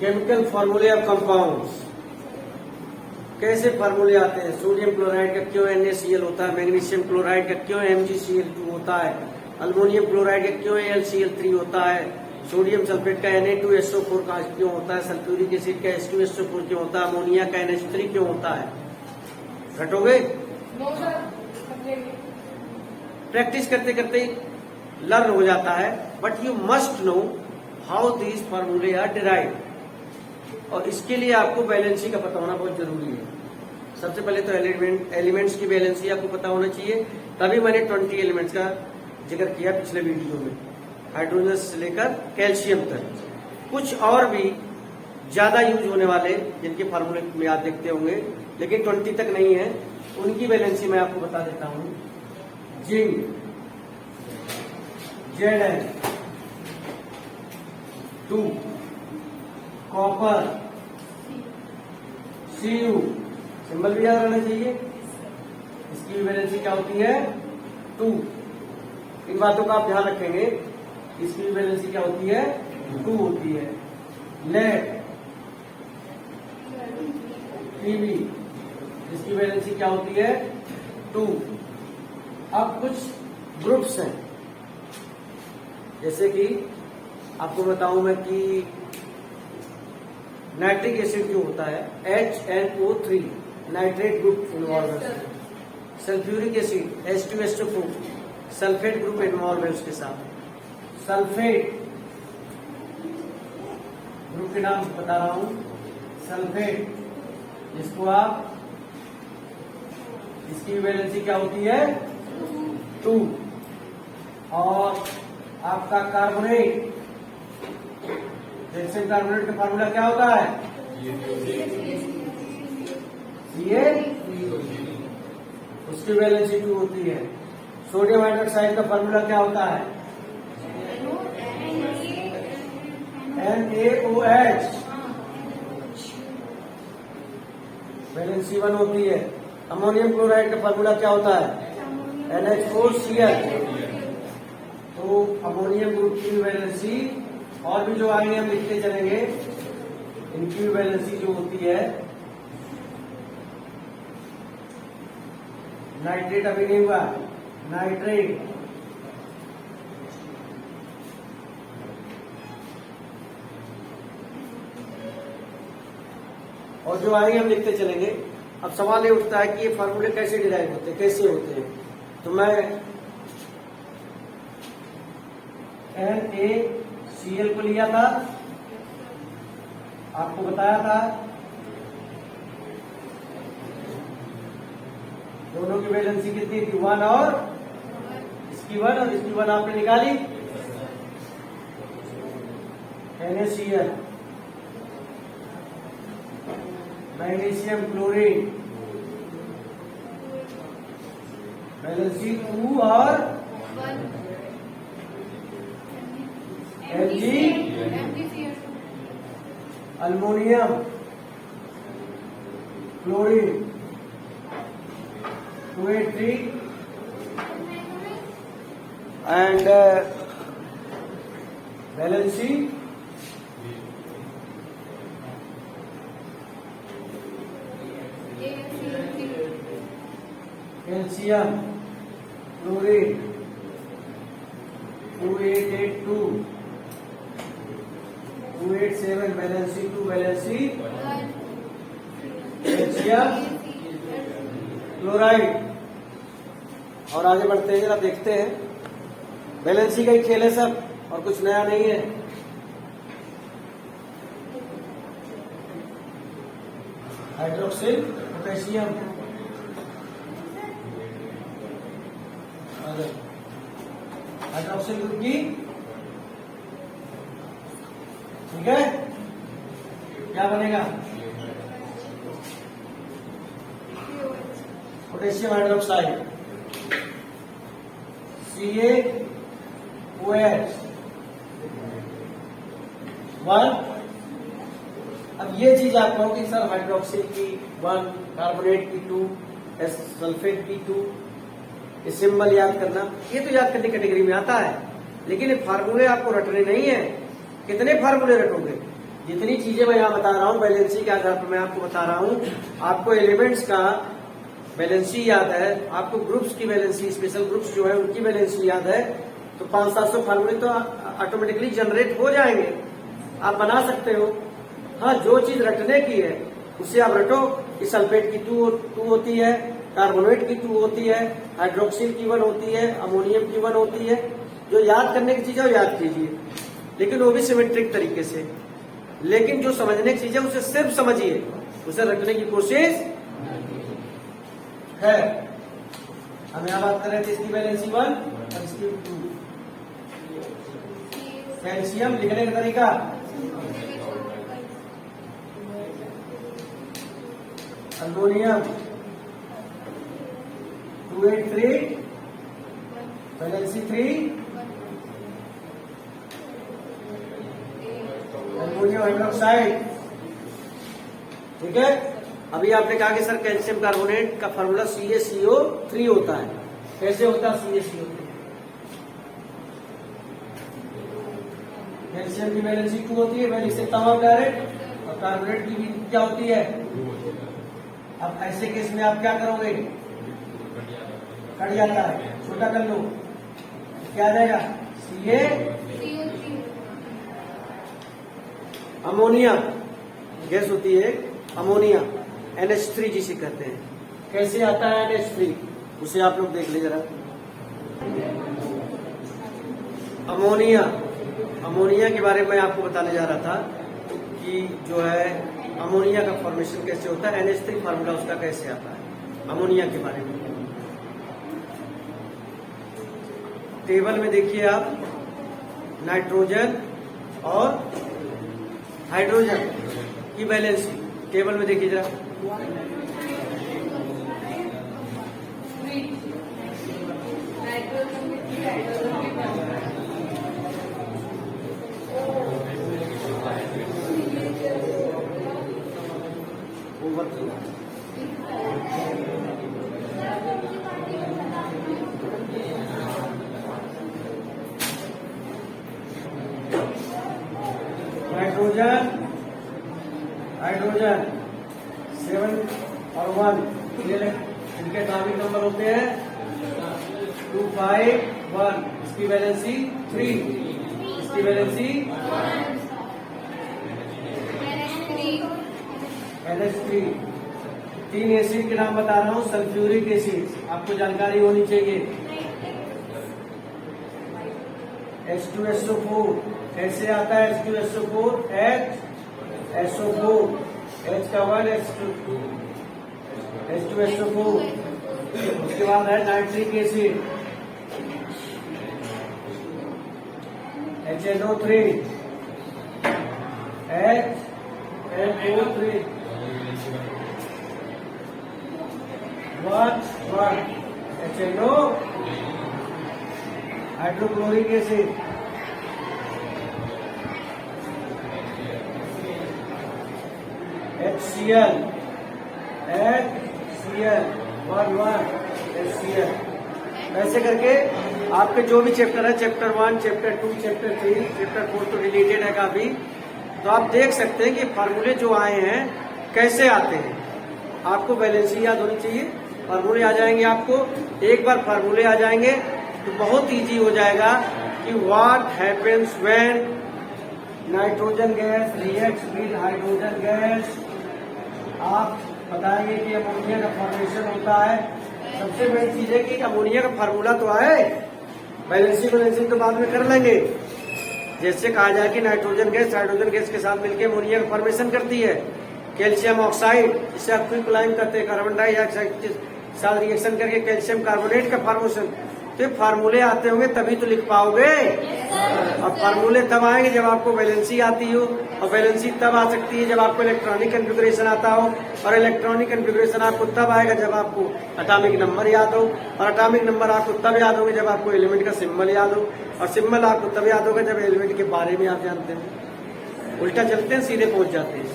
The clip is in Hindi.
केमिकल फॉर्मूले ऑफ कंपाउंड्स। कैसे फार्मूले आते हैं? सोडियम क्लोराइड का क्यों NaCl होता है, मैग्नीशियम क्लोराइड का क्यों MgCl2 होता है, अल्मोनियम क्लोराइड का क्यों AlCl3 होता है, सोडियम सल्फेट का Na2SO4 का क्यों होता है, सल्फ्यूरिक एसिड का H2SO4 क्यों होता है, अमोनिया का NH3 क्यों होता है। रटोगे? प्रैक्टिस करते करते लर्न हो जाता है, but you must know how these फार्मूले आर डिराइव्ड। और इसके लिए आपको बैलेंसी का पता होना बहुत जरूरी है। सबसे पहले तो एलिमेंट्स की बैलेंसी आपको पता होना चाहिए, तभी मैंने 20 एलिमेंट्स का जिक्र किया पिछले वीडियो में, हाइड्रोजन से लेकर कैल्शियम तक। कुछ और भी ज्यादा यूज होने वाले जिनके फार्मूले में आप देखते होंगे, लेकिन 20 तक नहीं है, उनकी बैलेंसी मैं आपको बता देता हूं। Zinc Zn2, copper Cu, symbol भी याद रहना चाहिए। इसकी भी बैलेंसी क्या होती है? 2। इन बातों का आप ध्यान रखेंगे। इसकी भी बैलेंसी क्या होती है? 2 होती है। लेड Pb, इसकी बैलेंसी क्या होती है? 2। अब कुछ ग्रुप्स हैं, जैसे कि आपको बताऊं मैं कि नाइट्रिक एसिड जो होता है HNO3, नाइट्रेट ग्रुप इन्वॉल्व है। Sulphuric acid H2SO4, sulphate group involve है उसके साथ। सल्फेट ग्रुप के नाम बता रहा हूं, सल्फेट, जिसको आप, इसकी वैलेंसी क्या होती है? 2। और आपका कार्बोनेट, कैल्शियम कार्बोनेट का फार्मूला क्या होता है? Ca, उसकी वैलेंसी 2 होती है। सोडियम हाइड्रोक्साइड का फार्मूला क्या होता है? NaOH, वैलेंसी 1 होती है। अमोनियम क्लोराइड का फार्मूला क्या होता है? NH4Cl। तो अमोनियम ग्रुप की वैलेंसी, और भी जो आगे हम लिखते चलेंगे, इनकी वैलेंसी जो होती है, नाइट्रेट अभी नहीं हुआ, नाइट्रेट, और जो आगे हम लिखते चलेंगे। अब सवाल ये उठता है कि ये फार्मूले कैसे डिराइव होते हैं, कैसे होते हैं? तो मैं NaCl को लिया था, आपको बताया था, दोनों की वैलेंसी कितनी थी? 1 और इसकी 1, और इसकी 1 आपने निकाली। NaCl, मैग्नीशियम क्लोराइड, वैलेंसी 2 और Mg, aluminium chlorine 283 and valency calcium chlorine 2882 287, valency 2, valency calcium chloride. और आगे बढ़ते हैं, जरा देखते हैं। वैलेंसी का ही खेल है सब, और कुछ नया नहीं है। हाइड्रोक्सिल पोटेशियम, हाइड्रोक्सिल ग्रुप की, ठीक है, क्या बनेगा? Potassium hydroxide CaOH 1। अब ये चीज आप कहो कि सर हाइड्रोक्सिल की 1, कार्बोनेट की 2, सल्फेट की 2, ये सिंबल याद करना, ये तो याद करने कैटेगरी में आता है, लेकिन ये फार्मूले आपको रटने नहीं है। कितने फार्मूले रटोगे? जितनी चीजें मैं यहाँ बता रहा हूँ बैलेंसी के आधार पर मैं आपको बता रहा हूँ। आपको एलिमेंट्स का बैलेंसी याद है, आपको ग्रुप्स की बैलेंसी, स्पेशल ग्रुप्स जो है उनकी बैलेंसी याद है, तो 500-700 फार्मूले तो ऑटोमेटिकली जनरेट हो जाएंगे, आप बना सकते हो। हाँ, जो चीज रटने की है उसे आप रटो कि सल्फेट की 2 होती है, कार्बोनेट की 2 होती है, हाइड्रोक्सिल की 1 होती है, अमोनियम की 1 होती है। जो याद करने की चीज है वो याद कीजिए, लेकिन वो भी सिमेट्रिक तरीके से। लेकिन जो समझने की चीज है उसे सिर्फ समझिए, उसे रटने की कोशिश है। हम यहाँ बात कर रहे थे इसकी बैलेंसी 1 और इसकी 2। कैल्शियम लिखने का तरीका, अल्मोनियम 283 बैलेंसी 3, अल्मोनियम हाइड्रोक्साइड। ठीक है, अभी आपने कहा कि सर कैल्शियम कार्बोनेट का फार्मूला CaCO3 होता है। कैसे होता है CaCO3? कैल्शियम की बैलेंसी 2 होती है, मैं लिख सकता हूँ डायरेक्ट, और कार्बोनेट की भी क्या होती है। अब ऐसे केस में आप क्या करोगे, कट जाता है, छोटा कर लो, क्या आ जाएगा CaCO3। अमोनिया गैस होती है, अमोनिया NH3 जिसे कहते हैं। कैसे आता है NH3, उसे आप लोग देख लीजिए जरा। अमोनिया के बारे में आपको बताने जा रहा था कि जो है अमोनिया का फॉर्मेशन कैसे होता है, NH3 फार्मूला उसका कैसे आता है। अमोनिया के बारे में टेबल में देखिए आप, नाइट्रोजन और हाइड्रोजन की बैलेंसी टेबल में देखिए जरा। हाइड्रोजन 7 और 1, इनके एटॉमिक नंबर होते हैं 2, 5, 1। इसकी वैलेंसी 3, इसकी वैलेंसी NH3। 3 एसिड के नाम बता रहा हूँ, सल्फ्यूरिक एसिड आपको जानकारी होनी चाहिए। H2SO4 कैसे आता है, H2SO4 HSO4, H का 1 H2SO4। उसके बाद है nitric acid HNO3 HNO3 1 HNO। Hydrochloric acid HCl 1 HCl। ऐसे करके आपके जो भी चैप्टर है, चैप्टर 1, चैप्टर 2, चैप्टर 3, चैप्टर 4 तो रिलेटेड है काफी, तो आप देख सकते हैं कि फार्मूले जो आए हैं कैसे आते हैं। आपको बैलेंसी याद होनी चाहिए, फार्मूले आ जाएंगे आपको। एक बार फार्मूले आ जाएंगे तो बहुत इजी हो जाएगा कि what happens when nitrogen gas reacts with hydrogen gas. आप बताएंगे कि अमोनिया का फॉर्मेशन होता है। सबसे बड़ी चीज है कि अमोनिया का फार्मूला तो आए, बैलेंसिंग तो बाद में कर लेंगे। जैसे कहा जाए कि नाइट्रोजन गैस हाइड्रोजन गैस के साथ मिलकर अमोनिया का फॉर्मेशन करती है, कैल्शियम ऑक्साइड, जिसे आप क्विकलाइन करते हैं, कार्बन डाइऑक्साइड के साथ रिएक्शन करके कैल्शियम कार्बोनेट का फॉर्मेशन। तो फार्मूले आते होंगे तभी तो लिख पाओगे। और फार्मूले तब आएंगे जब आपको बैलेंसी आती हो, और बैलेंसी तब आ सकती है जब आपको इलेक्ट्रॉनिक कन्फिगरेशन आता हो, और इलेक्ट्रॉनिक कन्फिगरेशन आपको तब आएगा जब आपको एटॉमिक नंबर याद हो, और एटॉमिक नंबर आपको तब याद होंगे जब आपको एलिमेंट का सिंबल याद हो, और सिंबल आपको तब याद होगा जब एलिमेंट के बारे में आप जानते हैं। उल्टा चलते हैं सीधे पहुंच जाते हैं।